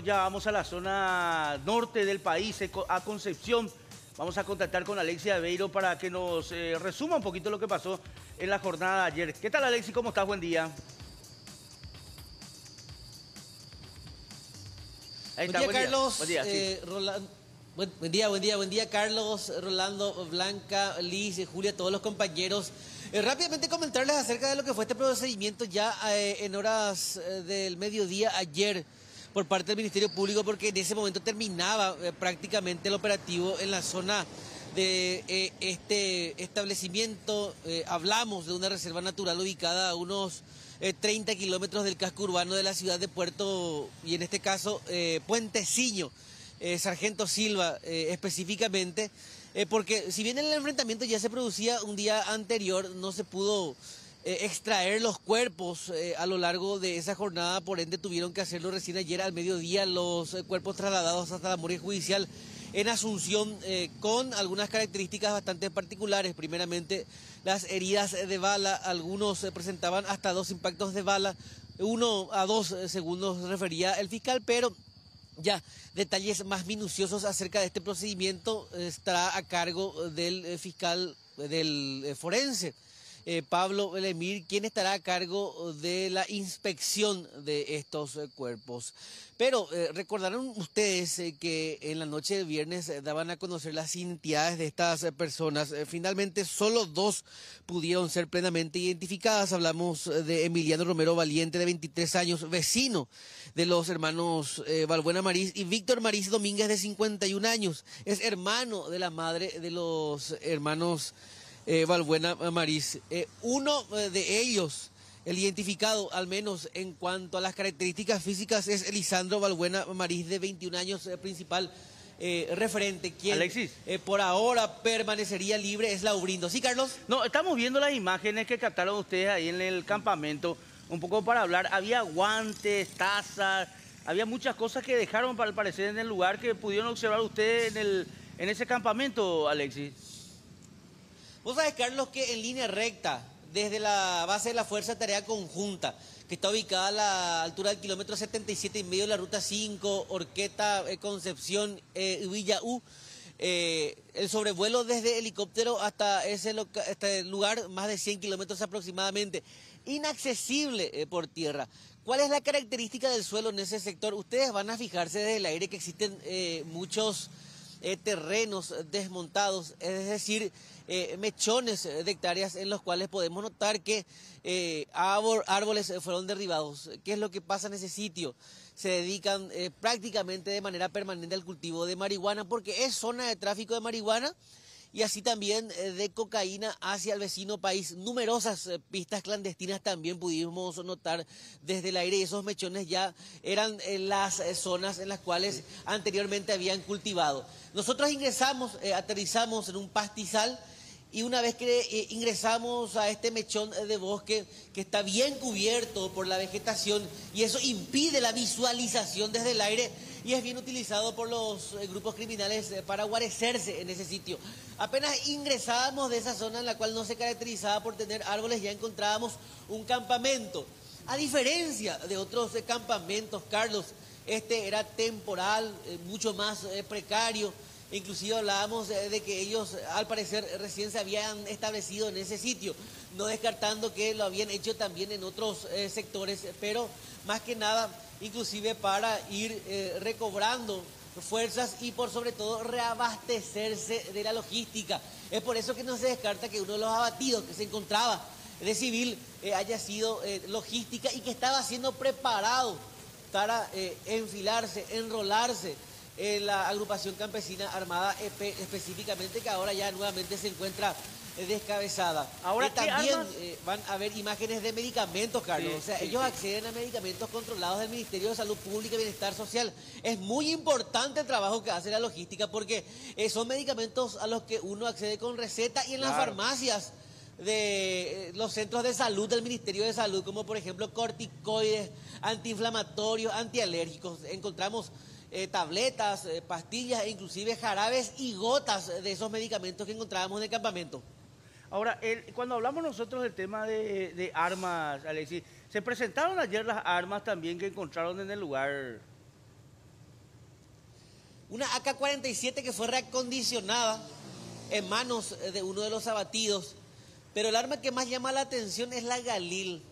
Ecuador, ya vamos a la zona norte del país, a Concepción. Vamos a contactar con Alexis Aveiro para que nos resuma un poquito lo que pasó en la jornada de ayer. ¿Qué tal, Alexis? ¿Cómo estás? Buen día. Ahí Buen está, día, buen día. Carlos. Buen día, sí. Buen día, Carlos, Rolando, Blanca, Liz, Julia, todos los compañeros. Rápidamente comentarles acerca de lo que fue este procedimiento ya en horas del mediodía ayer por parte del Ministerio Público, porque en ese momento terminaba prácticamente el operativo en la zona de este establecimiento. Hablamos de una reserva natural ubicada a unos 30 kilómetros del casco urbano de la ciudad de Puerto, y en este caso Puenteciño, Sargento Silva específicamente, porque si bien el enfrentamiento ya se producía un día anterior, no se pudo extraer los cuerpos a lo largo de esa jornada, por ende tuvieron que hacerlo recién ayer al mediodía, los cuerpos trasladados hasta la morgue judicial en Asunción, con algunas características bastante particulares. Primeramente, las heridas de bala, algunos presentaban hasta 2 impactos de bala, 1 a 2 segundos refería el fiscal, pero ya detalles más minuciosos acerca de este procedimiento estará a cargo del fiscal del forense, Pablo Lemir, quien estará a cargo de la inspección de estos cuerpos. Pero recordarán ustedes que en la noche de viernes daban a conocer las identidades de estas personas. Finalmente solo 2 pudieron ser plenamente identificadas. Hablamos de Emiliano Romero Valiente, de 23 años, vecino de los hermanos Balbuena Marís, y Víctor Marís Domínguez, de 51 años. Es hermano de la madre de los hermanos Balbuena Marís. Uno de ellos, el identificado al menos en cuanto a las características físicas, es Elisandro Balbuena Marís, de 21 años, principal referente, quien Alexis. Por ahora permanecería libre, es Laurindo. ¿Sí, Carlos? No, estamos viendo las imágenes que captaron ustedes ahí en el campamento, un poco para hablar. Había guantes, tazas, había muchas cosas que dejaron, al parecer, en el lugar, que pudieron observar ustedes en ese campamento, Alexis. Vos sabés, Carlos, que en línea recta, desde la base de la Fuerza de Tarea Conjunta, que está ubicada a la altura del kilómetro 77,5 de la ruta 5, Horqueta, Concepción, Villaú, el sobrevuelo desde helicóptero hasta este lugar, más de 100 kilómetros aproximadamente, inaccesible por tierra. ¿Cuál es la característica del suelo en ese sector? Ustedes van a fijarse desde el aire que existen muchos terrenos desmontados, es decir, mechones de hectáreas en los cuales podemos notar que árboles fueron derribados. ¿Qué es lo que pasa en ese sitio? Se dedican prácticamente de manera permanente al cultivo de marihuana, porque es zona de tráfico de marihuana, y así también de cocaína hacia el vecino país. Numerosas pistas clandestinas también pudimos notar desde el aire, y esos mechones ya eran las zonas en las cuales anteriormente habían cultivado. Nosotros ingresamos, aterrizamos en un pastizal, y una vez que ingresamos a este mechón de bosque que está bien cubierto por la vegetación, y eso impide la visualización desde el aire, y es bien utilizado por los grupos criminales para guarecerse en ese sitio. Apenas ingresábamos de esa zona, en la cual no se caracterizaba por tener árboles, ya encontrábamos un campamento. A diferencia de otros campamentos, Carlos, este era temporal, mucho más precario. Inclusive hablábamos de que ellos, al parecer, recién se habían establecido en ese sitio, no descartando que lo habían hecho también en otros sectores, pero más que nada, inclusive para ir recobrando fuerzas y por sobre todo reabastecerse de la logística. Es por eso que no se descarta que uno de los abatidos que se encontraba de civil haya sido logística, y que estaba siendo preparado para enfilarse, enrolarse en la agrupación campesina armada EP, específicamente, que ahora ya nuevamente se encuentra descabezada. Ahora, también van a haber imágenes de medicamentos, Carlos. Sí, ellos acceden a medicamentos controlados del Ministerio de Salud Pública y Bienestar Social. Es muy importante el trabajo que hace la logística, porque son medicamentos a los que uno accede con receta, y en las farmacias de los centros de salud del Ministerio de Salud, como por ejemplo corticoides, antiinflamatorios, antialérgicos. Encontramos tabletas, pastillas, e inclusive jarabes y gotas de esos medicamentos que encontrábamos en el campamento. Ahora, cuando hablamos nosotros del tema de armas, Alexis, ¿se presentaron ayer las armas también que encontraron en el lugar? una AK-47 que fue reacondicionada en manos de uno de los abatidos. Pero el arma que más llama la atención es la Galil,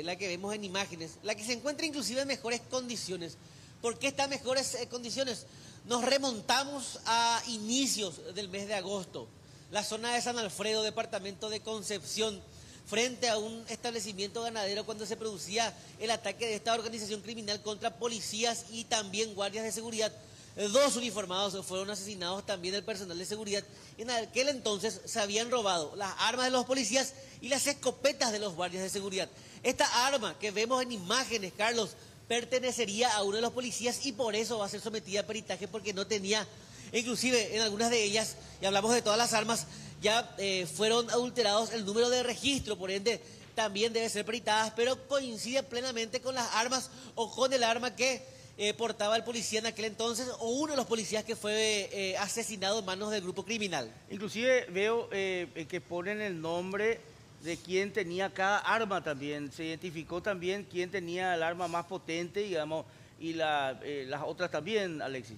la que vemos en imágenes, la que se encuentra inclusive en mejores condiciones. ¿Por qué está en mejores condiciones? Nos remontamos a inicios del mes de agosto. La zona de San Alfredo, departamento de Concepción, frente a un establecimiento ganadero cuando se producía el ataque de esta organización criminal contra policías y también guardias de seguridad. 2 uniformados fueron asesinados, también el personal de seguridad. En aquel entonces se habían robado las armas de los policías y las escopetas de los guardias de seguridad. Esta arma que vemos en imágenes, Carlos, pertenecería a uno de los policías y por eso va a ser sometida a peritaje, porque no tenía, inclusive en algunas de ellas, y hablamos de todas las armas, ya fueron adulterados el número de registro, por ende también deben ser peritadas, pero coincide plenamente con las armas o con el arma que portaba el policía en aquel entonces o uno de los policías que fue asesinado en manos del grupo criminal. Inclusive veo que ponen el nombre de quién tenía cada arma también. Se identificó también quién tenía el arma más potente, digamos, y las otras también, Alexis.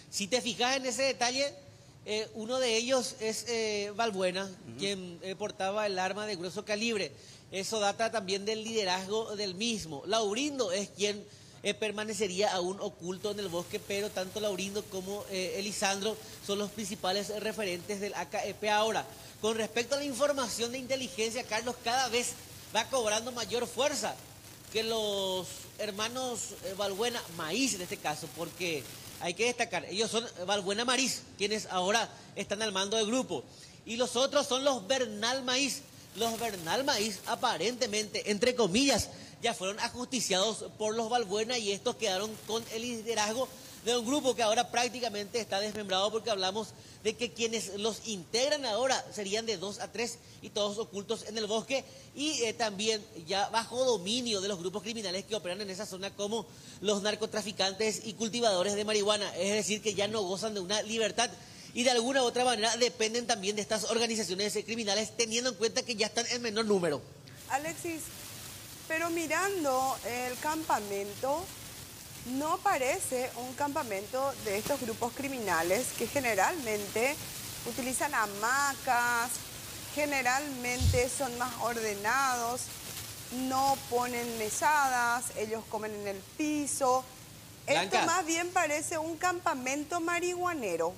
Si te fijas en ese detalle, uno de ellos es Balbuena, quien portaba el arma de grueso calibre. Eso data también del liderazgo del mismo. Laurindo es quien permanecería aún oculto en el bosque, pero tanto Laurindo como Elisandro son los principales referentes del AKP ahora. Con respecto a la información de inteligencia, Carlos, cada vez va cobrando mayor fuerza que los hermanos Balbuena Maíz en este caso, porque hay que destacar, ellos son Balbuena Maíz, quienes ahora están al mando del grupo, y los otros son los Bernal Maíz. Los Bernal Maíz aparentemente, entre comillas, ya fueron ajusticiados por los Balbuena y estos quedaron con el liderazgo de un grupo que ahora prácticamente está desmembrado, porque hablamos de que quienes los integran ahora serían de 2 a 3 y todos ocultos en el bosque y también ya bajo dominio de los grupos criminales que operan en esa zona, como los narcotraficantes y cultivadores de marihuana, es decir, que ya no gozan de una libertad y de alguna u otra manera dependen también de estas organizaciones criminales, teniendo en cuenta que ya están en menor número. Alexis, pero mirando el campamento, no parece un campamento de estos grupos criminales que generalmente utilizan hamacas, generalmente son más ordenados, no ponen mesadas, ellos comen en el piso. Blanca, esto más bien parece un campamento marihuanero.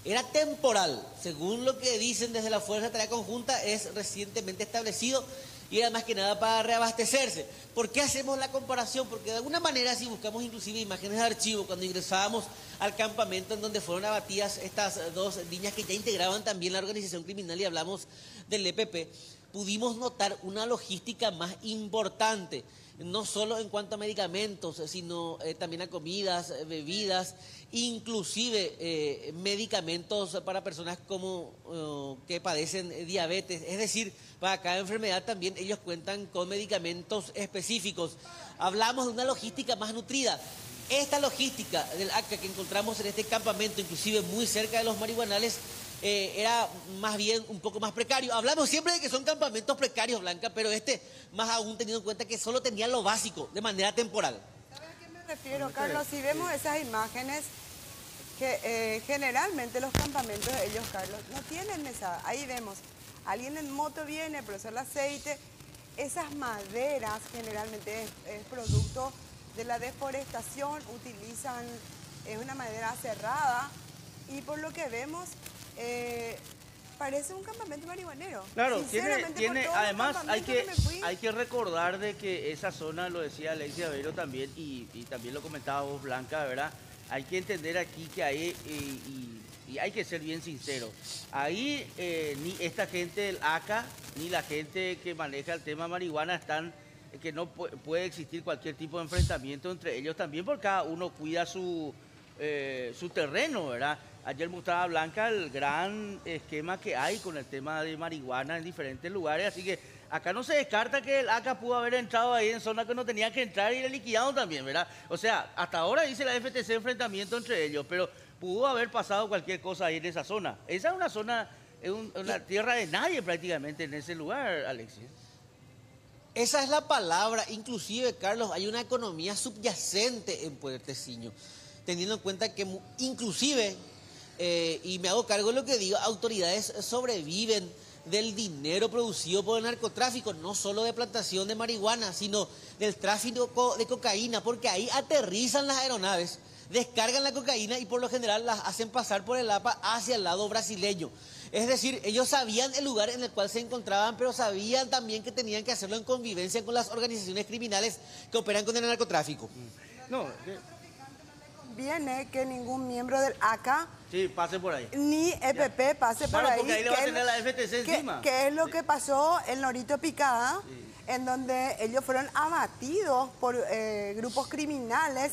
Era temporal, según lo que dicen desde la Fuerza de Tarea Conjunta, es recientemente establecido y era más que nada para reabastecerse. ¿Por qué hacemos la comparación? Porque de alguna manera, si buscamos inclusive imágenes de archivo, cuando ingresábamos al campamento en donde fueron abatidas estas 2 niñas que ya integraban también la organización criminal y hablamos del EPP, pudimos notar una logística más importante, no solo en cuanto a medicamentos, sino también a comidas, bebidas, inclusive medicamentos para personas como que padecen diabetes, es decir, para cada enfermedad también ellos cuentan con medicamentos específicos. Hablamos de una logística más nutrida. Esta logística del ACA que encontramos en este campamento, inclusive muy cerca de los marihuanales, era más bien un poco más precario. Hablamos siempre de que son campamentos precarios, Blanca, pero este más aún teniendo en cuenta que solo tenían lo básico de manera temporal. ¿Sabes a qué me refiero, Carlos? Si vemos esas imágenes, que generalmente los campamentos de ellos, Carlos, no tienen mesada. Ahí vemos, alguien en moto viene, pero es el aceite. Esas maderas generalmente es producto de la deforestación, utilizan una madera cerrada y por lo que vemos parece un campamento marihuanero. Claro, tiene además hay que recordar de que esa zona, lo decía Alexis Aveiro también y también lo comentaba vos, Blanca, ¿verdad? Hay que entender aquí que hay, y hay que ser bien sincero, ahí ni esta gente del ACA, ni la gente que maneja el tema marihuana están, que no puede existir cualquier tipo de enfrentamiento entre ellos también, porque cada uno cuida su terreno, ¿verdad? Ayer mostraba Blanca el gran esquema que hay con el tema de marihuana en diferentes lugares, así que acá no se descarta que el ACA pudo haber entrado ahí en zona que no tenía que entrar y le liquidado también, ¿verdad? O sea, hasta ahora dice la FTC enfrentamiento entre ellos, pero pudo haber pasado cualquier cosa ahí en esa zona. Esa es una zona, es una tierra de nadie prácticamente en ese lugar, Alexis. Esa es la palabra. Inclusive, Carlos, hay una economía subyacente en Puerteciño. teniendo en cuenta que inclusive, y me hago cargo de lo que digo, autoridades sobreviven del dinero producido por el narcotráfico, no solo de plantación de marihuana, sino del tráfico de cocaína, porque ahí aterrizan las aeronaves, descargan la cocaína y por lo general las hacen pasar por el APA hacia el lado brasileño. Es decir, ellos sabían el lugar en el cual se encontraban, pero sabían también que tenían que hacerlo en convivencia con las organizaciones criminales que operan con el narcotráfico. No, Viene que ningún miembro del ACA sí, pase por ahí. ni EPP pase Claro, por ahí. porque ahí le va a tener la FTC encima. Que es lo que pasó en Norito Picada, en donde ellos fueron abatidos por grupos criminales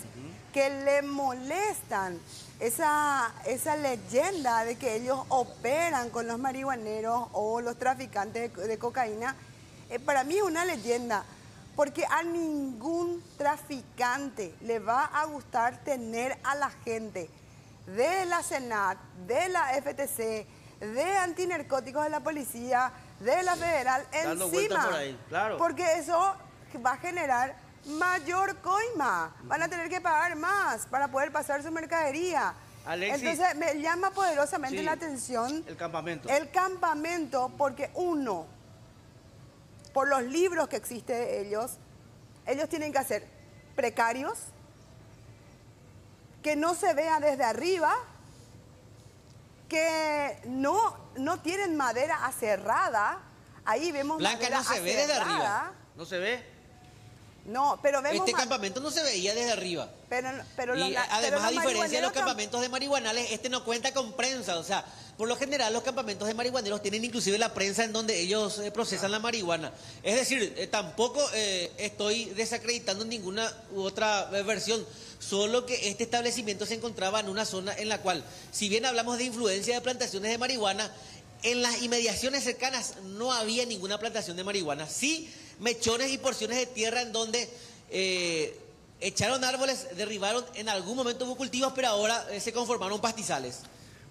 que le molestan esa leyenda de que ellos operan con los marihuaneros o los traficantes de cocaína. Para mí es una leyenda. Porque a ningún traficante le va a gustar tener a la gente de la SENAT, de la FTC, de antinarcóticos de la policía, de la federal dando vueltas encima. por ahí, claro. Porque eso va a generar mayor coima. Van a tener que pagar más para poder pasar su mercadería. Alexis, entonces me llama poderosamente sí, la atención el campamento. el campamento, porque uno, por los libros que existen de ellos tienen que hacer precarios, que no se vea desde arriba, que no tienen madera aserrada. Ahí vemos Blanca, madera no se ve desde aserrada. arriba. ¿No se ve? No, pero vemos... Este campamento no se veía desde arriba. Pero Y los además, a diferencia de los marihuaneros campamentos de marihuanales, este no cuenta con prensa. O sea, por lo general los campamentos de marihuaneros tienen inclusive la prensa en donde ellos procesan la marihuana. Es decir, tampoco estoy desacreditando ninguna u otra versión, solo que este establecimiento se encontraba en una zona en la cual, si bien hablamos de influencia de plantaciones de marihuana, en las inmediaciones cercanas no había ninguna plantación de marihuana. Sí, mechones y porciones de tierra en donde echaron árboles, derribaron, en algún momento hubo cultivos, pero ahora se conformaron pastizales.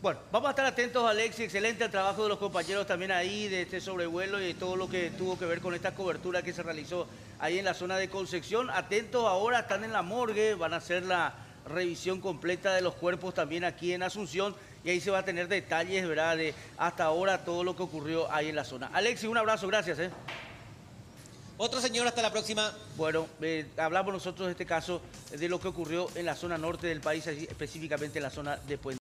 Bueno, vamos a estar atentos, Alexis. Excelente el trabajo de los compañeros también ahí, de este sobrevuelo y de todo lo que tuvo que ver con esta cobertura que se realizó ahí en la zona de Concepción. Atentos ahora, están en la morgue, van a hacer la revisión completa de los cuerpos también aquí en Asunción y ahí se va a tener detalles, ¿verdad?, de hasta ahora todo lo que ocurrió ahí en la zona. Alexis, un abrazo, gracias. Otro señor, hasta la próxima. Bueno, hablamos nosotros de este caso de lo que ocurrió en la zona norte del país, específicamente en la zona de Puente.